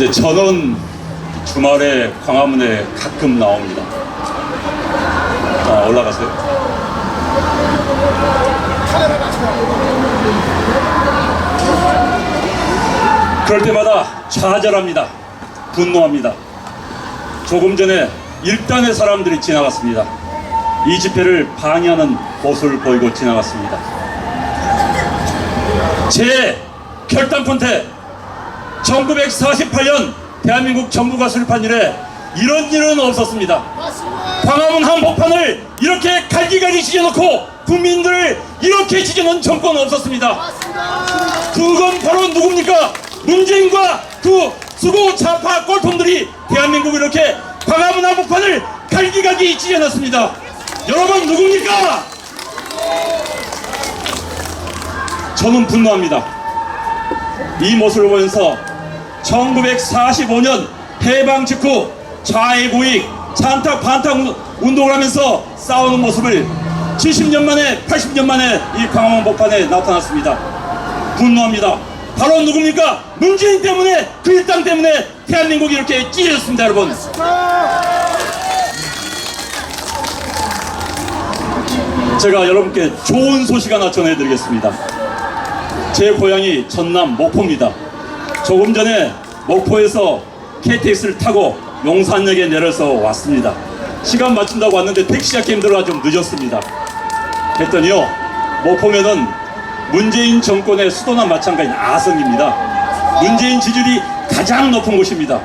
이제 저는 주말에 광화문에 가끔 나옵니다. 자, 올라가세요. 그럴 때마다 좌절합니다. 분노합니다. 조금 전에 1단의 사람들이 지나갔습니다. 이 집회를 방해하는 모습을 보이고 지나갔습니다. 제 결단컨대 1948년 대한민국 정부가 수립한 이래 이런 일은 없었습니다. 광화문 한복판을 이렇게 갈기갈기 찢어놓고 국민들을 이렇게 찢어놓은 정권은 없었습니다. 그건 바로 누굽니까? 문재인과 그 수구 좌파 꼴통들이 대한민국을 이렇게 광화문 한복판을 갈기갈기 찢어놨습니다. 여러분 누굽니까? 저는 분노합니다. 이 모습을 보면서 1945년 해방 직후 좌익우익 찬탁 반탁 운동을 하면서 싸우는 모습을 70년 만에 80년 만에 이 광화문 한복판에 나타났습니다. 분노합니다. 바로 누굽니까? 문재인 때문에 그 일당 때문에 대한민국이 이렇게 찢어졌습니다. 여러분 제가 여러분께 좋은 소식 하나 전해드리겠습니다. 제 고향이 전남 목포입니다. 조금 전에 목포에서 KTX를 타고 용산역에 내려서 왔습니다. 시간 맞춘다고 왔는데 택시 잡기 힘들어서 좀 늦었습니다. 했더니요, 목포면은 문재인 정권의 수도나 마찬가지인 아성입니다. 문재인 지지율이 가장 높은 곳입니다.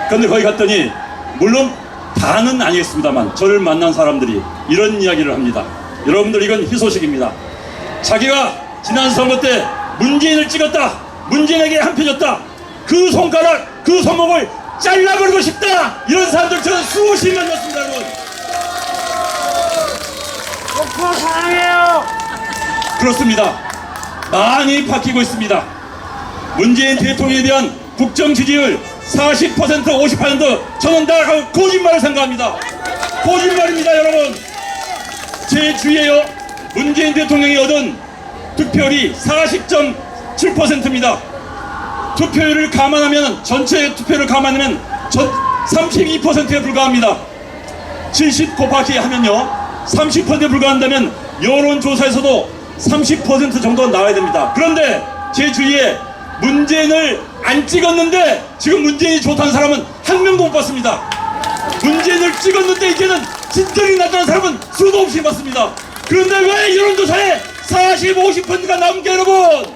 그런데 거기 갔더니 물론 다는 아니겠습니다만 저를 만난 사람들이 이런 이야기를 합니다. 여러분들 이건 희소식입니다. 자기가 지난 선거 때 문재인을 찍었다, 문재인에게 한 표 줬다, 그 손가락 그 손목을 잘라버리고 싶다, 이런 사람들 저는 수없이 만났습니다. 여러분 목포 사랑해요. 그렇습니다. 많이 바뀌고 있습니다. 문재인 대통령에 대한 국정 지지율 40% 50% 저는 다 거짓말을 생각합니다. 거짓말입니다. 여러분 제 주위에요, 문재인 대통령이 얻은 득표율이 40.7%입니다. 투표율을 감안하면, 전체 투표율을 감안하면 32%에 불과합니다. 70 곱하기 하면요 30%에 불과한다면 여론조사에서도 30% 정도 나와야 됩니다. 그런데 제 주위에 문재인을 안 찍었는데 지금 문재인이 좋다는 사람은 한 명도 못 봤습니다. 문재인을 찍었는데 이제는 진정이 나타난 사람은 수도 없이 봤습니다. 그런데 왜 여론조사에 40, 50%가 나옵니까 여러분?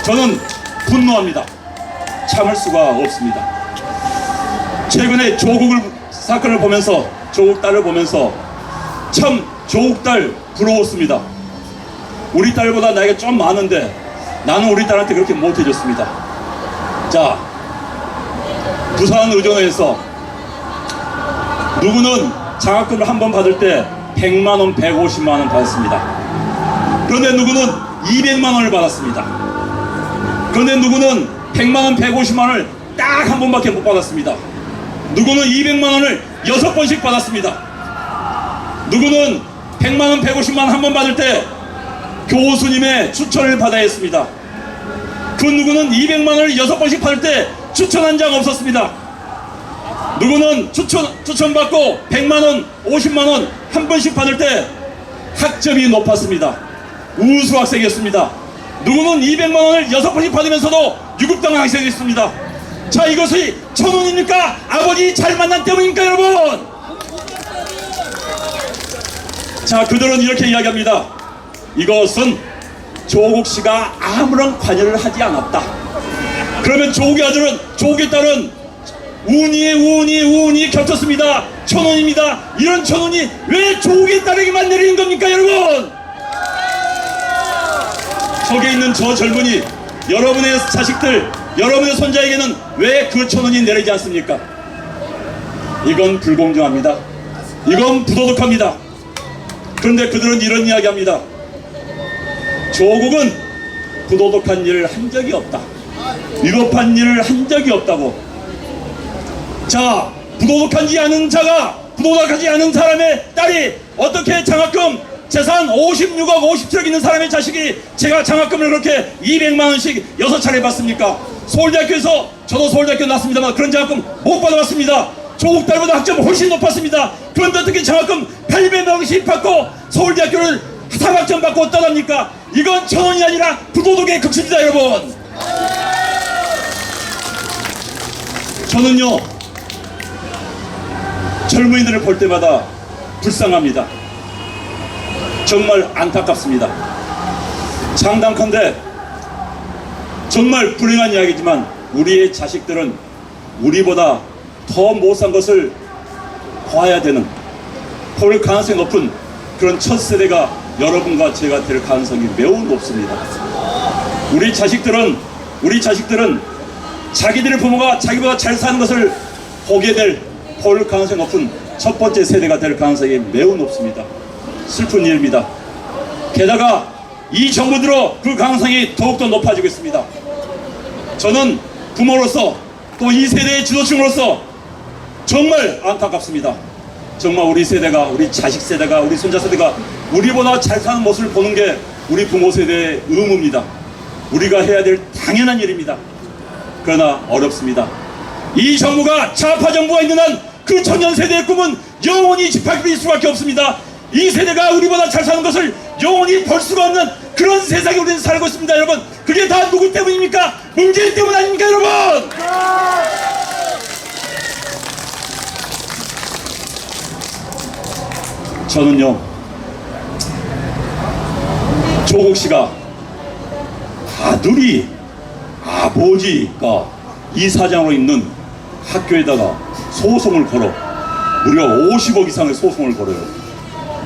저는 분노합니다. 참을 수가 없습니다. 최근에 조국 사건을 보면서, 조국 딸을 보면서 참 조국 딸 부러웠습니다. 우리 딸보다 나이가 좀 많은데 나는 우리 딸한테 그렇게 못해줬습니다. 자, 부산 의정에서 누구는 장학금을 한 번 받을 때 100만원, 150만원 받았습니다. 그런데 누구는 200만원을 받았습니다. 그런데 누구는 100만원, 150만원을 딱 한 번밖에 못 받았습니다. 누구는 200만원을 6번씩 받았습니다. 누구는 100만원, 150만원 한 번 받을 때 교수님의 추천을 받아야 했습니다. 그 누구는 200만원을 6번씩 받을 때 추천 한 장 없었습니다. 누구는 추천받고 100만원, 50만원 한 번씩 받을 때 학점이 높았습니다. 우수 학생이었습니다. 누구는 200만원을 6번씩 받으면서도 유급당 학생이었습니다. 자, 이것이 천운입니까? 아버지 잘 만난 때문입니까 여러분? 자, 그들은 이렇게 이야기합니다. 이것은 조국 씨가 아무런 관여를 하지 않았다. 그러면 조국의 아들은, 조국의 딸은 운이 겹쳤습니다. 천운입니다. 이런 천운이 왜 조국의 딸에게만 내리는 겁니까 여러분? 저기 있는 저 젊은이, 여러분의 자식들, 여러분의 손자에게는 왜 그 천운이 내리지 않습니까? 이건 불공정합니다. 이건 부도덕합니다. 그런데 그들은 이런 이야기합니다. 조국은 부도덕한 일을 한 적이 없다. 위법한 일을 한 적이 없다고. 자, 부도덕하지 않은 자가, 부도덕하지 않은 사람의 딸이 어떻게 장학금 재산 56억 57억 있는 사람의 자식이 제가 장학금을 그렇게 200만원씩 6차례 받습니까? 서울대학교에서 저도 서울대학교 나왔습니다만 그런 장학금 못 받아봤습니다. 조국 딸보다 학점 훨씬 높았습니다. 그런데 어떻게 장학금 800명씩 받고 서울대학교를 사학점 받고 떠납니까? 이건 천원이 아니라 부도덕의 극치입니다, 여러분. 저는요 젊은이들을 볼 때마다 불쌍합니다. 정말 안타깝습니다. 장담컨대 정말 불행한 이야기지만 우리의 자식들은 우리보다 더 못 산 것을 봐야 되는, 볼 가능성이 높은 그런 첫 세대가 여러분과 제가 될 가능성이 매우 높습니다. 우리 자식들은 자기들의 부모가 자기보다 잘 사는 것을 보게 볼 가능성이 높은 첫 번째 세대가 될 가능성이 매우 높습니다. 슬픈 일입니다. 게다가 이 정부 들어 그 가능성이 더욱더 높아지고 있습니다. 저는 부모로서 또 이 세대의 지도층으로서 정말 안타깝습니다. 정말 우리 세대가, 우리 자식 세대가, 우리 손자 세대가 우리보다 잘 사는 모습을 보는 게 우리 부모 세대의 의무입니다. 우리가 해야 될 당연한 일입니다. 그러나 어렵습니다. 이 정부가 좌파 정부가 있는 한 그 청년 세대의 꿈은 영원히 짓밟힐 수밖에 없습니다. 이 세대가 우리보다 잘 사는 것을 영원히 볼 수가 없는 그런 세상에 우리는 살고 있습니다, 여러분. 그게 다 누구 때문입니까? 문재인 때문 아닙니까, 여러분? 저는요 조국 씨가 아들이 아버지가 이사장으로 있는 학교에다가 소송을 걸어 무려 50억 이상의 소송을 걸어요.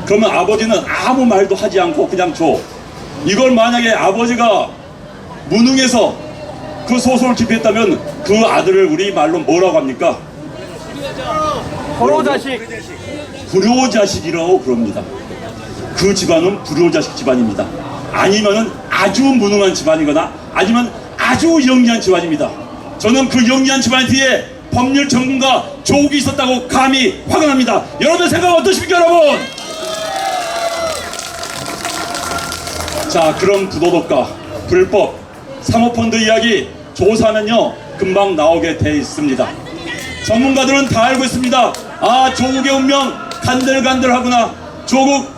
그러면 아버지는 아무 말도 하지 않고 그냥 줘. 이걸 만약에 아버지가 무능해서 그 소송을 기피했다면 그 아들을 우리 말로 뭐라고 합니까? 불효자식. 불효자식이라고 그럽니다. 그 집안은 불효자식 집안입니다. 아니면은 아주 무능한 집안이거나 아니면 아주 영리한 집안입니다. 저는 그 영리한 집안 뒤에 법률 전문가 조국이 있었다고 감히 화가 납니다. 여러분의 생각 어떠십니까, 여러분? 자, 그런 부도덕과 불법 사모펀드 이야기 조사하면요 금방 나오게 돼 있습니다. 전문가들은 다 알고 있습니다. 아, 조국의 운명 간들간들하구나. 조국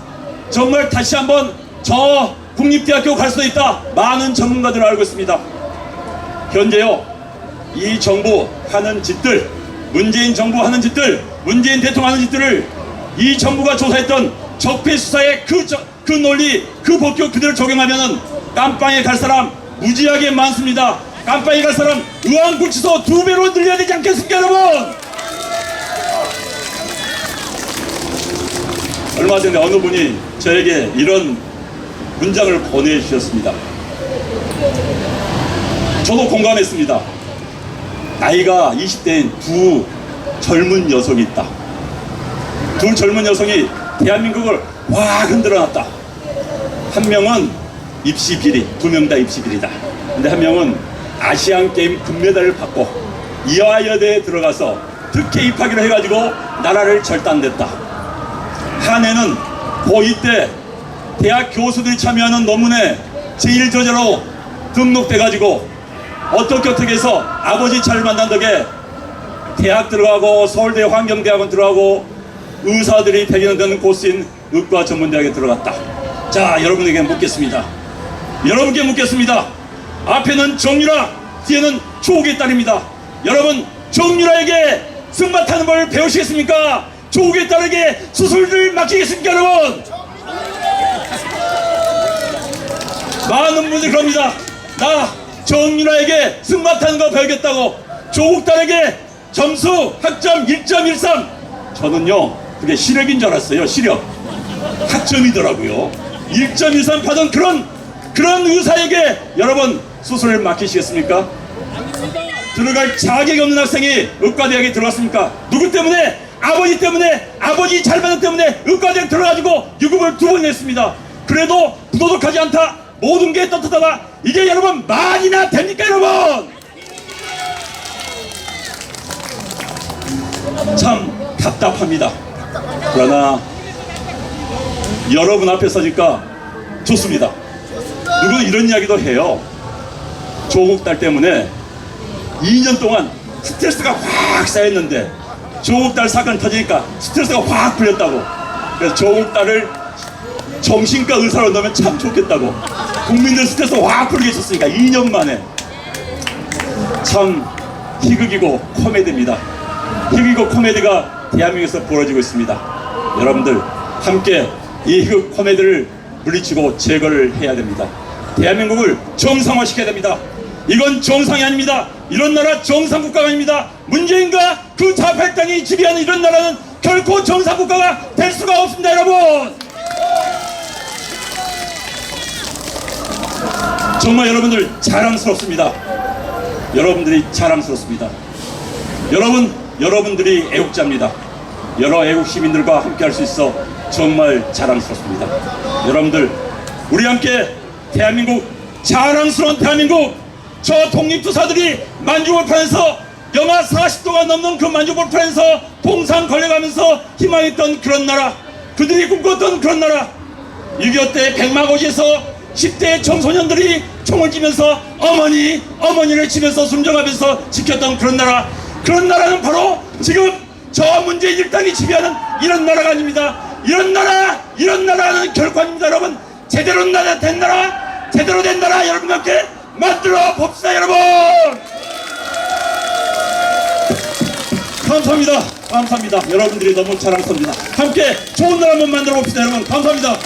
정말 다시 한번 저 국립대학교 갈 수도 있다. 많은 전문가들 알고 있습니다. 현재요 이 정부 하는 짓들, 문재인 정부 하는 짓들, 문재인 대통령 하는 짓들을 이 정부가 조사했던 적폐수사의 그 논리, 그 법규 그대로 적용하면은 깜빵에 갈 사람 무지하게 많습니다. 깜빵에 갈 사람 의왕구치소 2배로 늘려야 되지 않겠습니까, 여러분? 얼마 전에 어느 분이 저에게 이런 문장을 보내주셨습니다. 저도 공감했습니다. 나이가 20대인 두 젊은 여성이 있다. 두 젊은 여성이 대한민국을 확 흔들어놨다. 한 명은 입시 비리, 두 명 다 입시 비리다. 근데 한 명은 아시안게임 금메달을 받고 이화여대에 들어가서 특혜 입학을 해가지고 나라를 절단됐다. 한 애는 고2 때 대학 교수들이 참여하는 논문에 제1저자로 등록돼가지고 어떻게 해서 아버지 차를 만난 덕에 대학 들어가고 서울대 환경대학원 들어가고 의사들이 배경되는 곳인 의과 전문대학에 들어갔다. 자, 여러분에게 묻겠습니다. 여러분께 묻겠습니다. 앞에는 정유라, 뒤에는 조국의 딸입니다. 여러분, 정유라에게 승마타는 걸 배우시겠습니까? 조국의 딸에게 수술을 맡기겠습니까, 여러분? 많은 분들이 그럽니다. 나 정유라에게 승마타는 거 배우겠다고. 조국 딸에게 점수 학점 1.13. 저는요 그게 시력인 줄 알았어요. 시력 학점이더라고요. 1.13 받은 그런 의사에게 여러분 수술을 맡기시겠습니까? 들어갈 자격이 없는 학생이 의과대학에 들어갔습니까? 누구 때문에? 아버지 때문에, 아버지 잘받았기 때문에 의과대학 들어가지고 유급을 2번 냈습니다. 그래도 부도덕하지 않다. 모든 게 떳떳하다. 이게 여러분 말이나 됩니까, 여러분? 참 답답합니다. 그러나 여러분 앞에 서니까 좋습니다. 누구는 이런 이야기도 해요. 조국 딸 때문에 2년 동안 스트레스가 확 쌓였는데 조국 딸 사건이 터지니까 스트레스가 확 풀렸다고. 그래서 조국 딸을 정신과 의사로 넣으면 참 좋겠다고. 국민들 스트레스 확 풀게 해줬으니까 2년 만에. 참 희극이고 코미디입니다. 희극이고 코미디가 대한민국에서 벌어지고 있습니다. 여러분들 함께 이 희극 코미디를 물리치고 제거를 해야 됩니다. 대한민국을 정상화시켜야 됩니다. 이건 정상이 아닙니다. 이런 나라 정상국가가 아닙니다. 문재인과 그 좌팔당이 지배하는 이런 나라는 결코 정상국가가 될 수가 없습니다. 여러분, 정말 여러분들 자랑스럽습니다. 여러분들이 자랑스럽습니다. 여러분들이 애국자입니다. 여러 애국 시민들과 함께 할 수 있어 정말 자랑스럽습니다. 여러분들, 우리 함께 대한민국, 자랑스러운 대한민국, 저 독립투사들이 만주골판에서 영하 40도가 넘는 그 만주골판에서 동상 걸려가면서 희망했던 그런 나라, 그들이 꿈꿨던 그런 나라, 6.25 때 백마고지에서 10대 청소년들이 총을 쥐면서 어머니를 치면서 숨져가면서 지켰던 그런 나라, 그런 나라는 바로 지금 저 문재인 일당이 지배하는 이런 나라가 아닙니다. 이런 나라는 결코 아닙니다. 여러분, 제대로 된 나라 여러분과 함께 만들어 봅시다. 여러분, 감사합니다. 여러분들이 너무 자랑스럽습니다. 함께 좋은 나라 한번 만들어 봅시다. 여러분, 감사합니다.